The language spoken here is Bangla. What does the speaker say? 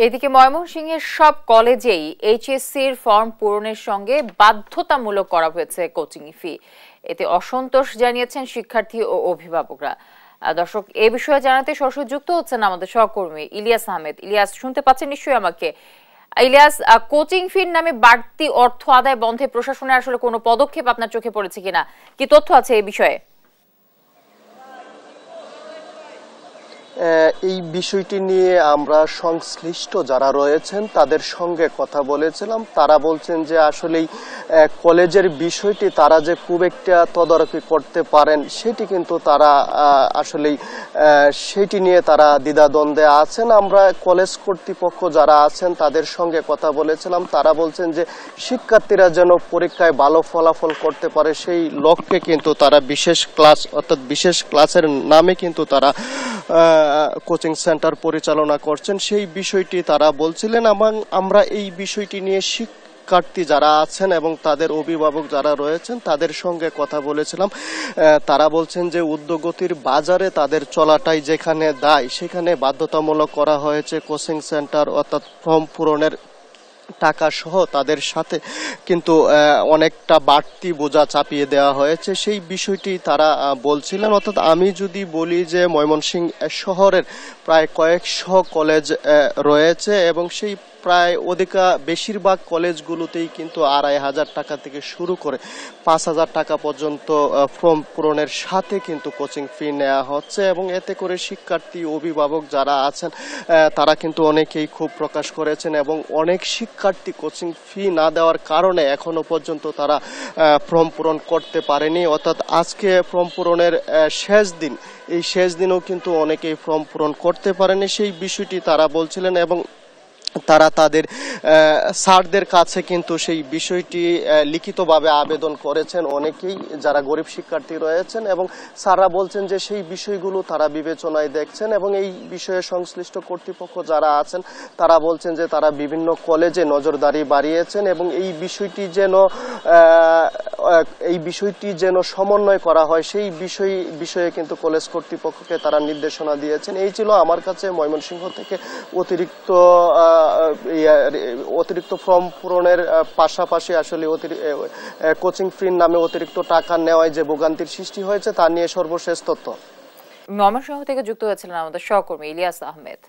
এদিকে ময়মনসিংহের সব কলেজেই এইচএসসির ফর্ম পূরণের সঙ্গে বাধ্যতামূলক করা হয়েছে কোচিং ফি। এতে অসন্তোষ জানিয়েছেন শিক্ষার্থী ও অভিভাবকরা। দর্শক, এ বিষয়ে জানাতে সরাসরি যুক্ত হচ্ছেন আমাদের সহকর্মী ইলিয়াস আহমেদ। ইলিয়াস, শুনতে পাচ্ছেন নিশ্চয়ই আমাকে? ইলিয়াস, কোচিং ফির নামে বাড়তি অর্থ আদায় বন্ধে প্রশাসনের আসলে কোনো পদক্ষেপ আপনার চোখে পড়েছে কিনা, কি তথ্য আছে এই বিষয়ে? এই বিষয়টি নিয়ে আমরা সংশ্লিষ্ট যারা রয়েছেন তাদের সঙ্গে কথা বলেছিলাম। তারা বলছেন যে আসলেই কলেজের বিষয়টি তারা যে খুব একটা তদারকি করতে পারেন সেটি কিন্তু তারা আসলেই সেটি নিয়ে তারা দ্বিধাদ্বন্দ্বে আছেন। আমরা কলেজ কর্তৃপক্ষ যারা আছেন তাদের সঙ্গে কথা বলেছিলাম। তারা বলছেন যে শিক্ষার্থীরা যেন পরীক্ষায় ভালো ফলাফল করতে পারে সেই লক্ষ্যে কিন্তু তারা বিশেষ ক্লাস অর্থাৎ বিশেষ ক্লাসের নামে কিন্তু তারা কোচিং সেন্টার পরিচালনা করছেন সেই বিষয়টি তারা বলছিলেন। এবং আমরা এই বিষয়টি নিয়ে শিক্ষার্থী যারা আছেন এবং তাদের অভিভাবক যারা রয়েছেন তাদের সঙ্গে কথা বলেছিলাম। তারা বলছেন যে উদ্যোগতির বাজারে তাদের চলাটাই যেখানে দায় সেখানে বাধ্যতামূলক করা হয়েছে কোচিং সেন্টার অর্থাৎ ফর্ম পূরণের টাকা সহ তাদের সাথে কিন্তু অনেকটা বাড়তি বোঝা চাপিয়ে দেওয়া হয়েছে সেই বিষয়টি তারা বলছিলেন। অর্থাৎ আমি যদি বলি যে ময়মনসিংহ শহরের প্রায় কয়েকশো কলেজ রয়েছে এবং সেই প্রায় বেশিরভাগ কলেজগুলোতেই কিন্তু ২৫০০ টাকা থেকে শুরু করে ৫০০০ টাকা পর্যন্ত ফর্ম পূরণের সাথে কিন্তু কোচিং ফি নেওয়া হচ্ছে এবং এতে করে শিক্ষার্থী অভিভাবক যারা আছেন তারা কিন্তু অনেকেই ক্ষোভ প্রকাশ করেছেন এবং অনেক শিক্ষার্থী কোচিং ফি না দেওয়ার কারণে এখনো পর্যন্ত তারা ফর্ম পূরণ করতে পারেনি। অর্থাৎ আজকে ফর্ম পূরণের শেষ দিন, এই শেষ দিনেও কিন্তু অনেকেই ফর্ম পূরণ করতে পারেনি সেই বিষয়টি তারা বলছিলেন এবং তারা তাদের স্যারদের কাছে কিন্তু সেই বিষয়টি লিখিতভাবে আবেদন করেছেন অনেকেই যারা গরিব শিক্ষার্থী রয়েছেন এবং স্যাররা বলছেন যে সেই বিষয়গুলো তারা বিবেচনায় দেখছেন এবং এই বিষয়ে সংশ্লিষ্ট কর্তৃপক্ষ যারা আছেন তারা বলছেন যে তারা বিভিন্ন কলেজে নজরদারি বাড়িয়েছেন এবং এই বিষয়টি যেন সমন্বয় করা হয় সেই বিষয়ে কিন্তু কলেজ কর্তৃপক্ষকে তারা নির্দেশনা দিয়েছেন। এই ছিল আমার কাছে ময়মনসিংহ থেকে অতিরিক্ত ফর্ম পূরণের পাশাপাশি আসলে কোচিং ফির নামে অতিরিক্ত টাকা নেওয়ায় যে ভোগান্তির সৃষ্টি হয়েছে তা নিয়ে সর্বশেষ তথ্য। ময়মনসিংহ থেকে যুক্ত হয়েছিলেন আমাদের সহকর্মী ইলিয়াস আহমেদ।